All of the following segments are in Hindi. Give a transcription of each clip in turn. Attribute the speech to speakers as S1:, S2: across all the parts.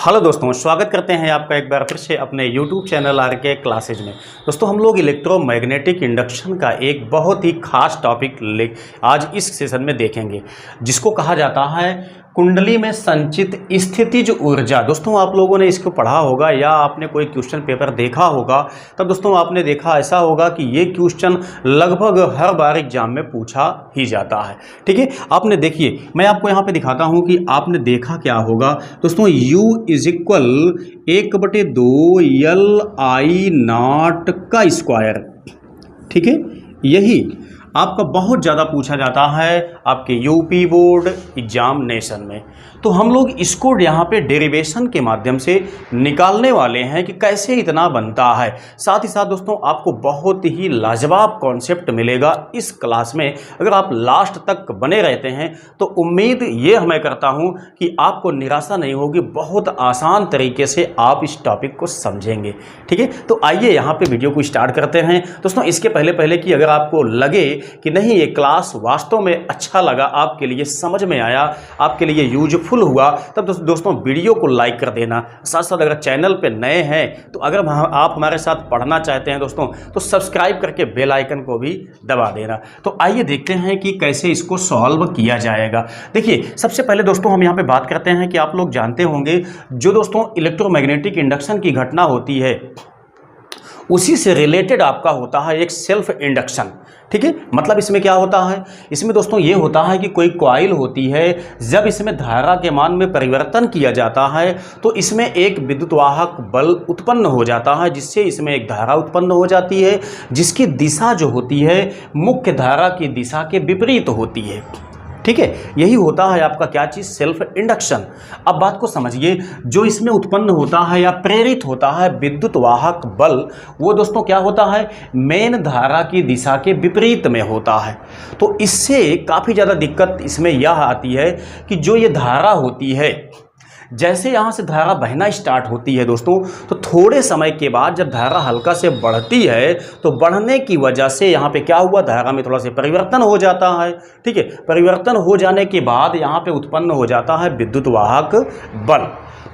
S1: हेलो दोस्तों, स्वागत करते हैं आपका एक बार फिर से अपने YouTube चैनल आरके क्लासेज में। दोस्तों, हम लोग इलेक्ट्रोमैग्नेटिक इंडक्शन का एक बहुत ही खास टॉपिक आज इस सेशन में देखेंगे, जिसको कहा जाता है कुंडली में संचित स्थितिज ऊर्जा। दोस्तों, आप लोगों ने इसको पढ़ा होगा या आपने कोई क्वेश्चन पेपर देखा होगा, तब दोस्तों आपने देखा ऐसा होगा कि ये क्वेश्चन लगभग हर बार एग्जाम में पूछा ही जाता है। ठीक है, आपने देखिए, मैं आपको यहाँ पे दिखाता हूँ कि आपने देखा क्या होगा। दोस्तों, U इज इक्वल 1/2 LI0 का स्क्वायर। ठीक है, यही आपका बहुत ज़्यादा पूछा जाता है आपके यूपी बोर्ड एग्जामिनेशन में। तो हम लोग इसको यहाँ पे डेरिवेशन के माध्यम से निकालने वाले हैं कि कैसे इतना बनता है। साथ ही साथ दोस्तों, आपको बहुत ही लाजवाब कॉन्सेप्ट मिलेगा इस क्लास में। अगर आप लास्ट तक बने रहते हैं तो उम्मीद ये मैं करता हूँ कि आपको निराशा नहीं होगी, बहुत आसान तरीके से आप इस टॉपिक को समझेंगे। ठीक है, तो आइए यहाँ पे वीडियो को स्टार्ट करते हैं। दोस्तों, इसके पहले कि अगर आपको लगे कि नहीं ये क्लास वास्तव में अच्छा लगा, आपके लिए समझ में आया, आपके लिए यूजफुल हुआ, तब दोस्तों वीडियो को लाइक कर देना। साथ साथ अगर चैनल पे नए हैं तो अगर आप हमारे साथ पढ़ना चाहते हैं दोस्तों, तो सब्सक्राइब करके बेल आइकन को भी दबा देना। तो आइए देखते हैं कि कैसे इसको सॉल्व किया जाएगा। देखिए, सबसे पहले दोस्तों हम यहाँ पे बात करते हैं कि आप लोग जानते होंगे, जो दोस्तों इलेक्ट्रोमैग्नेटिक इंडक्शन की घटना होती है उसी से रिलेटेड आपका होता है एक सेल्फ इंडक्शन। ठीक है, मतलब इसमें क्या होता है, इसमें दोस्तों ये होता है कि कोई कॉइल होती है, जब इसमें धारा के मान में परिवर्तन किया जाता है तो इसमें एक विद्युतवाहक बल उत्पन्न हो जाता है, जिससे इसमें एक धारा उत्पन्न हो जाती है, जिसकी दिशा जो होती है मुख्य धारा की दिशा के विपरीत होती है। ठीक है, यही होता है आपका क्या चीज़, सेल्फ इंडक्शन। अब बात को समझिए, जो इसमें उत्पन्न होता है या प्रेरित होता है विद्युत वाहक बल, वो दोस्तों क्या होता है, मेन धारा की दिशा के विपरीत में होता है। तो इससे काफ़ी ज़्यादा दिक्कत इसमें यह आती है कि जो ये धारा होती है, जैसे यहाँ से धारा बहना स्टार्ट होती है दोस्तों, तो थोड़े समय के बाद जब धारा हल्का से बढ़ती है तो बढ़ने की वजह से यहाँ पे क्या हुआ, धारा में थोड़ा सा परिवर्तन हो जाता है। ठीक है, परिवर्तन हो जाने के बाद यहाँ पे उत्पन्न हो जाता है विद्युत वाहक बल।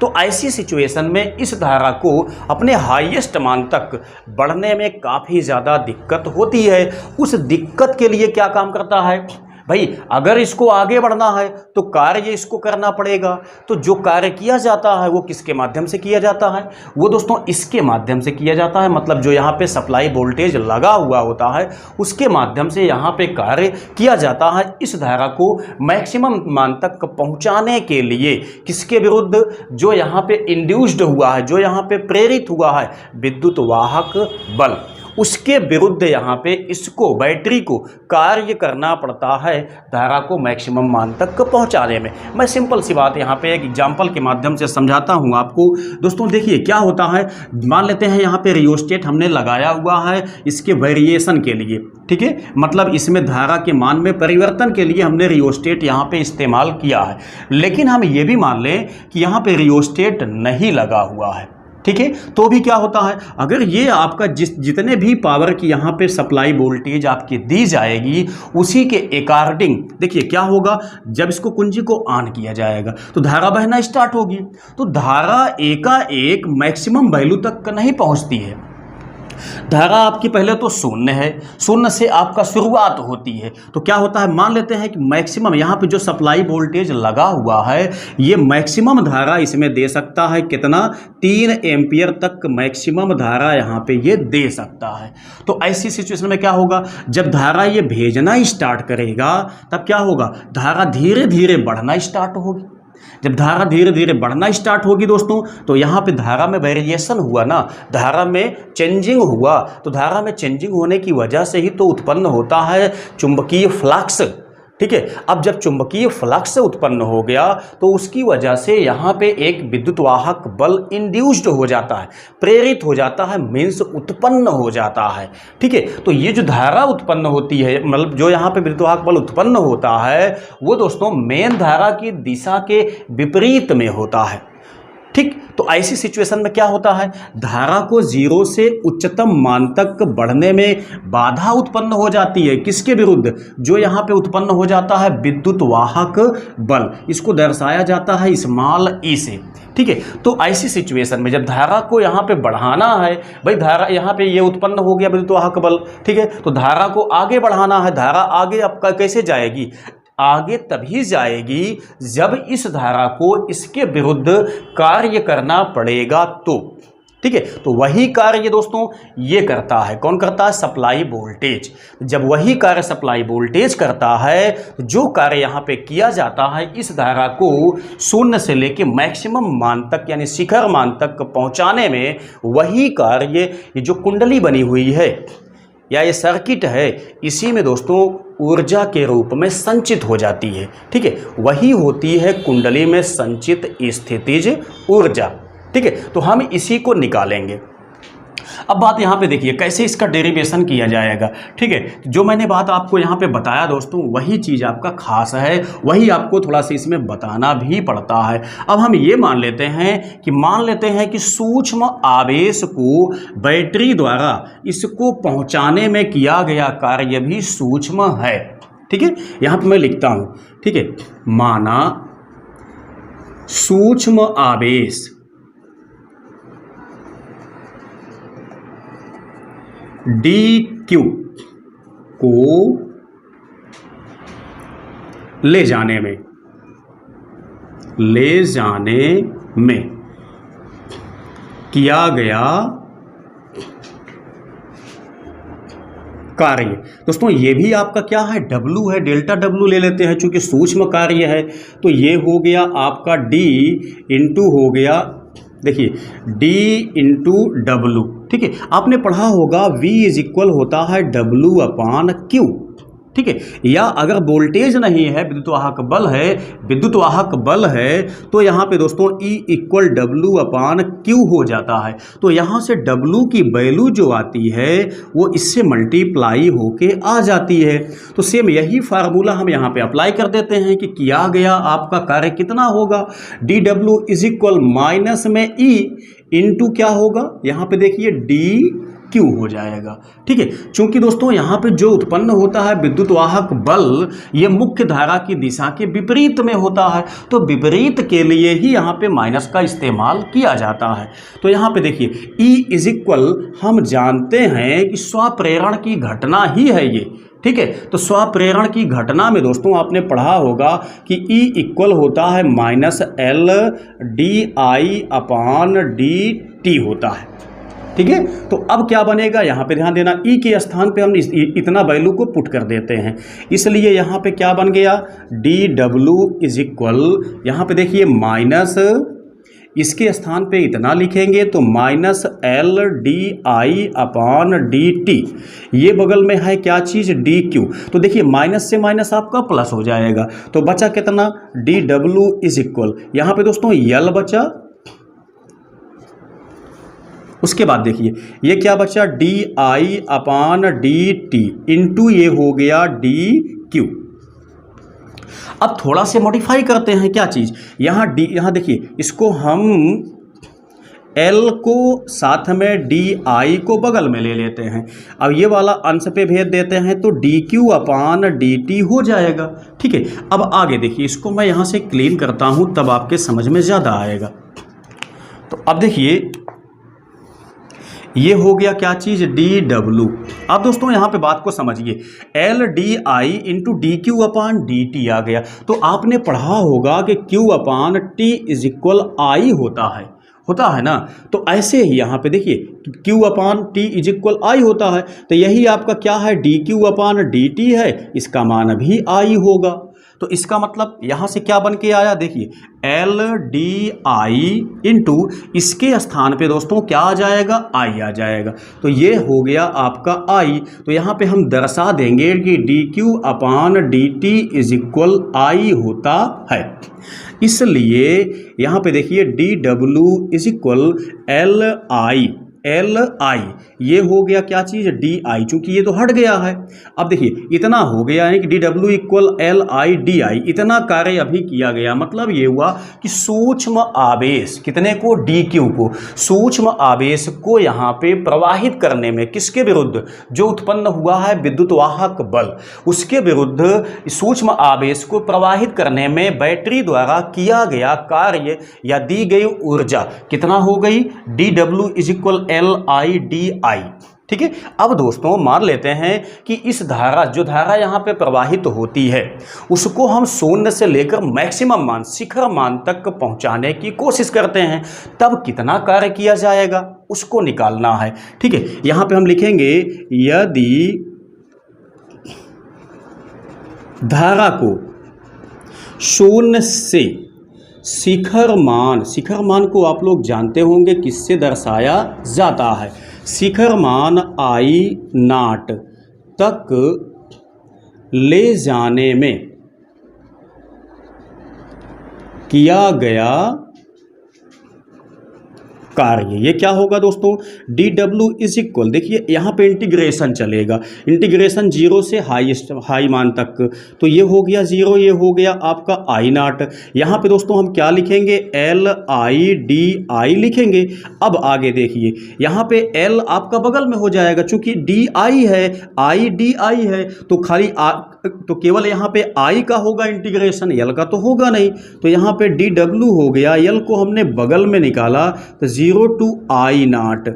S1: तो ऐसी सिचुएशन में इस धारा को अपने हाईएस्ट मान तक बढ़ने में काफ़ी ज़्यादा दिक्कत होती है। उस दिक्कत के लिए क्या काम करता है भाई, अगर इसको आगे बढ़ना है तो कार्य इसको करना पड़ेगा। तो जो कार्य किया जाता है वो किसके माध्यम से किया जाता है, वो दोस्तों इसके माध्यम से किया जाता है। मतलब जो यहाँ पे सप्लाई वोल्टेज लगा हुआ होता है उसके माध्यम से यहाँ पे कार्य किया जाता है, इस धारा को मैक्सिमम मान तक पहुँचाने के लिए। किसके विरुद्ध, जो यहाँ पे इंड्यूस्ड हुआ है, जो यहाँ पे प्रेरित हुआ है विद्युत वाहक बल, उसके विरुद्ध यहाँ पे इसको, बैटरी को कार्य करना पड़ता है धारा को मैक्सिमम मान तक पहुँचाने में। मैं सिंपल सी बात यहाँ पे एक एग्जांपल के माध्यम से समझाता हूँ आपको। दोस्तों देखिए क्या होता है, मान लेते हैं यहाँ पे रियोस्टेट हमने लगाया हुआ है इसके वेरिएशन के लिए। ठीक है, मतलब इसमें धारा के मान में परिवर्तन के लिए हमने रियोस्टेट यहाँ पे इस्तेमाल किया है। लेकिन हम ये भी मान लें कि यहाँ पे रियोस्टेट नहीं लगा हुआ है, ठीक है, तो भी क्या होता है, अगर ये आपका जितने भी पावर की यहाँ पे सप्लाई वोल्टेज आपकी दी जाएगी उसी के अकॉर्डिंग देखिए क्या होगा, जब इसको कुंजी को ऑन किया जाएगा तो धारा बहना स्टार्ट होगी। तो धारा एकाएक मैक्सिमम वैल्यू तक नहीं पहुँचती है। धारा आपकी पहले तो शून्य है, शून्य से आपका शुरुआत होती है। तो क्या होता है, मान लेते हैं कि मैक्सिमम यहाँ पे जो सप्लाई वोल्टेज लगा हुआ है ये मैक्सिमम धारा इसमें दे सकता है कितना, 3 एम्पियर तक मैक्सिमम धारा यहाँ पे ये दे सकता है। तो ऐसी सिचुएशन में क्या होगा, जब धारा ये भेजना स्टार्ट करेगा तब क्या होगा, धारा धीरे धीरे बढ़ना स्टार्ट होगी। जब धारा धीरे धीरे बढ़ना स्टार्ट होगी दोस्तों, तो यहाँ पे धारा में वेरिएशन हुआ ना, धारा में चेंजिंग हुआ, तो धारा में चेंजिंग होने की वजह से ही तो उत्पन्न होता है चुंबकीय फ्लक्स। ठीक है, अब जब चुंबकीय फ्लक्स उत्पन्न हो गया तो उसकी वजह से यहाँ पे एक विद्युत वाहक बल इंड्यूस्ड हो जाता है, प्रेरित हो जाता है, मीन्स उत्पन्न हो जाता है। ठीक है, तो ये जो धारा उत्पन्न होती है, मतलब जो यहाँ पे विद्युत वाहक बल उत्पन्न होता है वो दोस्तों मेन धारा की दिशा के विपरीत में होता है। ठीक। तो ऐसी सिचुएशन में क्या होता है, धारा को 0 से उच्चतम मान तक बढ़ने में बाधा उत्पन्न हो जाती है। किसके विरुद्ध, जो यहाँ पे उत्पन्न हो जाता है विद्युत वाहक बल, इसको दर्शाया जाता है स्मॉल ई से। ठीक है। तो ऐसी सिचुएशन में जब धारा को यहाँ पे बढ़ाना है, भाई धारा यहाँ पे ये उत्पन्न हो गया विद्युत वाहक बल, ठीक है, तो धारा को आगे बढ़ाना है। धारा आगे आपका कैसे जाएगी, आगे तभी जाएगी जब इस धारा को इसके विरुद्ध कार्य करना पड़ेगा तो। ठीक है। तो वही कार्य दोस्तों ये करता है, कौन करता है, सप्लाई वोल्टेज। जब वही कार्य सप्लाई वोल्टेज करता है, जो कार्य यहाँ पे किया जाता है इस धारा को 0 से लेके मैक्सिमम मान तक यानी शिखर मान तक पहुँचाने में, वही कार्य ये जो कुंडली बनी हुई है या ये सर्किट है, इसी में दोस्तों ऊर्जा के रूप में संचित हो जाती है। ठीक है। वही होती है कुंडली में संचित स्थितिज ऊर्जा। ठीक है। तो हम इसी को निकालेंगे। अब बात यहाँ पे देखिए कैसे इसका डेरिवेशन किया जाएगा। ठीक है। जो मैंने बात आपको यहाँ पे बताया दोस्तों, वही चीज़ आपका खास है, वही आपको थोड़ा सा इसमें बताना भी पड़ता है। अब हम ये मान लेते हैं कि सूक्ष्म आवेश को बैटरी द्वारा इसको पहुँचाने में किया गया कार्य भी सूक्ष्म है। ठीक है। यहाँ पे मैं लिखता हूँ, ठीक है, माना सूक्ष्म आवेश dq को ले जाने में किया गया कार्य। दोस्तों ये भी आपका क्या है, W है, डेल्टा W ले लेते हैं चूंकि सूक्ष्म कार्य है। तो ये हो गया आपका D इंटू हो गया, देखिए D इंटू W। ठीक है। आपने पढ़ा होगा V इज इक्वल होता है W अपान Q। ठीक है। या अगर वोल्टेज नहीं है, विद्युत वाहक बल है, तो यहाँ पे दोस्तों E इक्वल W अपान Q हो जाता है। तो यहाँ से W की वैल्यू जो आती है वो इससे मल्टीप्लाई होके आ जाती है। तो सेम यही फार्मूला हम यहाँ पे अप्लाई कर देते हैं कि किया गया आपका कार्य कितना होगा, dW इज इक्वल माइनस में E इंटू क्या होगा, यहाँ पे देखिए dQ हो जाएगा। ठीक है। चूंकि दोस्तों यहाँ पे जो उत्पन्न होता है विद्युत वाहक बल, ये मुख्य धारा की दिशा के विपरीत में होता है, तो विपरीत के लिए ही यहाँ पे माइनस का इस्तेमाल किया जाता है। तो यहाँ पे देखिए E इज इक्वल, हम जानते हैं कि स्वप्रेरण की घटना ही है ये। ठीक है। तो स्वप्रेरण की घटना में दोस्तों आपने पढ़ा होगा कि E इक्वल होता है माइनस L DI अपान DT होता है। ठीक है। तो अब क्या बनेगा, यहाँ पे ध्यान देना, E के स्थान पे हम इतना वैल्यू को पुट कर देते हैं, इसलिए यहाँ पे क्या बन गया, dW इज इक्वल, यहाँ पे देखिए माइनस, इसके स्थान पे इतना लिखेंगे तो माइनस LDI अपान DT, ये बगल में है क्या चीज़, DQ। तो देखिए माइनस से माइनस आपका प्लस हो जाएगा, तो बचा कितना, dW इज इक्वल, यहाँ पे दोस्तों L बचा, उसके बाद देखिए ये क्या बचा, DI अपान DT इंटू ये हो गया DQ। अब थोड़ा से मॉडिफाई करते हैं क्या चीज़, यहाँ देखिए इसको हम L को साथ में DI को बगल में ले लेते हैं। अब ये वाला अंश पे भेज देते हैं तो DQ अपान DT हो जाएगा। ठीक है। अब आगे देखिए, इसको मैं यहाँ से क्लीन करता हूँ तब आपके समझ में ज़्यादा आएगा। तो अब देखिए ये हो गया क्या चीज़, dW। अब दोस्तों यहाँ पे बात को समझिए, LDI इंटू DQ अपान DT आ गया। तो आपने पढ़ा होगा कि Q upon T is equal I होता है ना। तो ऐसे ही यहाँ पे देखिए Q upon T is equal I होता है, तो यही आपका क्या है, DQ अपान DT है, इसका मान भी I होगा। तो इसका मतलब यहाँ से क्या बन के आया, देखिए LDI इंटू इसके स्थान पे दोस्तों क्या आ जाएगा, I आ जाएगा। तो ये हो गया आपका I। तो यहाँ पे हम दर्शा देंगे कि DQ upon DT is equal I होता है। इसलिए यहाँ पे देखिए dW is equal L I, ये हो गया क्या चीज़, डी आई, चूंकि ये तो हट गया है। अब देखिए इतना हो गया है कि D W equal L I D I, इतना कार्य अभी किया गया। मतलब ये हुआ कि सूक्ष्म आवेश कितने को, डी क्यू को, सूक्ष्म आवेश को यहाँ पे प्रवाहित करने में किसके विरुद्ध, जो उत्पन्न हुआ है विद्युत वाहक बल, उसके विरुद्ध सूक्ष्म आवेश को प्रवाहित करने में बैटरी द्वारा किया गया कार्य या दी गई ऊर्जा कितना हो गई, D W is equal L I D I. ठीक है। अब दोस्तों मान लेते हैं कि इस धारा, जो धारा यहाँ पे प्रवाहित होती है, उसको हम शून्य से लेकर मैक्सिमम मान, शिखर मान तक पहुँचाने की कोशिश करते हैं, तब कितना कार्य किया जाएगा उसको निकालना है। ठीक है। यहाँ पे हम लिखेंगे यदि धारा को शून्य से शिखर मान को आप लोग जानते होंगे किससे दर्शाया जाता है, शिखर मान आई नाट तक ले जाने में किया गया कार्य, ये क्या होगा दोस्तों, डी डब्ल्यू इज इक्वल, देखिए यहाँ पे इंटीग्रेशन चलेगा, इंटीग्रेशन जीरो से हाई मान तक, तो ये हो गया जीरो, ये हो गया आपका आई नाट। यहाँ पे दोस्तों हम क्या लिखेंगे, एल आई डी आई लिखेंगे। अब आगे देखिए यहाँ पे एल आपका बगल में हो जाएगा, चूंकि डी आई है, आई डी आई है, तो खाली तो केवल यहाँ पे आई का होगा इंटीग्रेशन, एल का तो होगा नहीं, तो यहाँ पे डी डब्ल्यू हो गया, एल को हमने बगल में निकाला तो 0 टू आई नाट,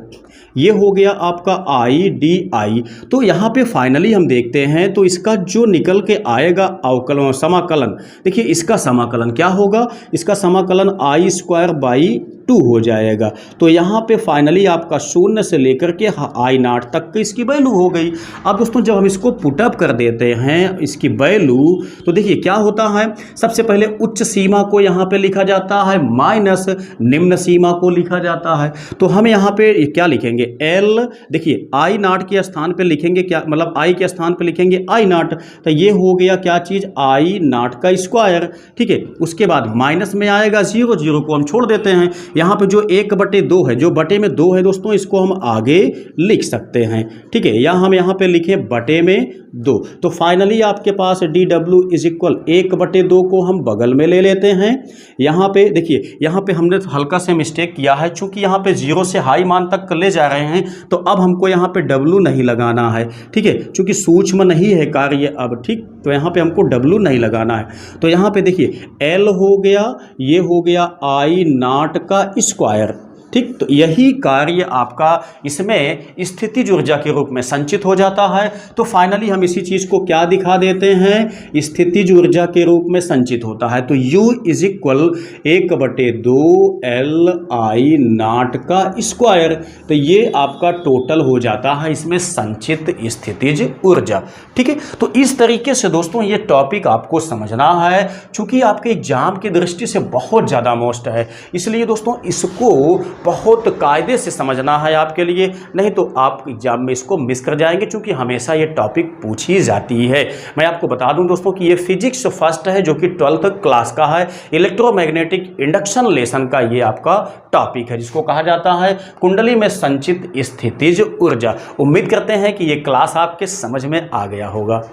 S1: ये हो गया आपका आई डी आई। तो यहाँ पे फाइनली हम देखते हैं तो इसका जो निकल के आएगा अवकलन, समाकलन, देखिए इसका समाकलन क्या होगा, इसका समाकलन आई स्क्वायर बाई 2 हो जाएगा। तो यहाँ पे फाइनली आपका शून्य से लेकर के आई नाट तक इसकी वैल्यू हो गई। अब दोस्तों जब हम इसको पुटअप कर देते हैं इसकी वैल्यू, तो देखिए क्या होता है, सबसे पहले उच्च सीमा को यहाँ पे लिखा जाता है माइनस निम्न सीमा को लिखा जाता है। तो हम यहाँ पे क्या लिखेंगे, एल, देखिए आई नाट के स्थान पे लिखेंगे क्या, मतलब आई के स्थान पे लिखेंगे आई नाट, तो ये हो गया क्या चीज़, आई नाट का स्क्वायर। ठीक है। उसके बाद माइनस में आएगा 0, 0 को हम छोड़ देते हैं। यहाँ पे जो 1/2 है, जो बटे में 2 है दोस्तों, इसको हम आगे लिख सकते हैं। ठीक है। या हम यहाँ पे लिखें बटे में 2, तो फाइनली आपके पास डी डब्ल्यू इज इक्वल 1/2 को हम बगल में ले लेते हैं। यहाँ पे देखिए, यहाँ पे हमने हल्का से मिस्टेक किया है, चूंकि यहाँ पे 0 से हाई मान तक ले जा रहे हैं, तो अब हमको यहाँ पे डब्ल्यू नहीं लगाना है। ठीक है। चूंकि सूक्ष्म नहीं है कार्य अब, ठीक, तो यहाँ पे हमको डब्ल्यू नहीं लगाना है। तो यहाँ पे देखिए एल हो गया, ये हो गया आई नाट का स्क्वायर। ठीक। तो यही कार्य आपका इसमें स्थितिज ऊर्जा के रूप में संचित हो जाता है। तो फाइनली हम इसी चीज़ को क्या दिखा देते हैं, स्थितिज ऊर्जा के रूप में संचित होता है। तो U is equal 1/2 L I naught का स्क्वायर, तो ये आपका टोटल हो जाता है इसमें संचित स्थितिज ऊर्जा। ठीक है। तो इस तरीके से दोस्तों ये टॉपिक आपको समझना है, चूंकि आपके एग्जाम की दृष्टि से बहुत ज़्यादा मोस्ट है, इसलिए दोस्तों इसको बहुत कायदे से समझना है आपके लिए, नहीं तो आप एग्जाम में इसको मिस कर जाएंगे, क्योंकि हमेशा ये टॉपिक पूछी जाती है। मैं आपको बता दूं दोस्तों कि ये फिजिक्स फर्स्ट है, जो कि 12th क्लास का है, इलेक्ट्रोमैग्नेटिक इंडक्शन लेसन का ये आपका टॉपिक है, जिसको कहा जाता है कुंडली में संचित स्थितिज ऊर्जा। उम्मीद करते हैं कि ये क्लास आपके समझ में आ गया होगा।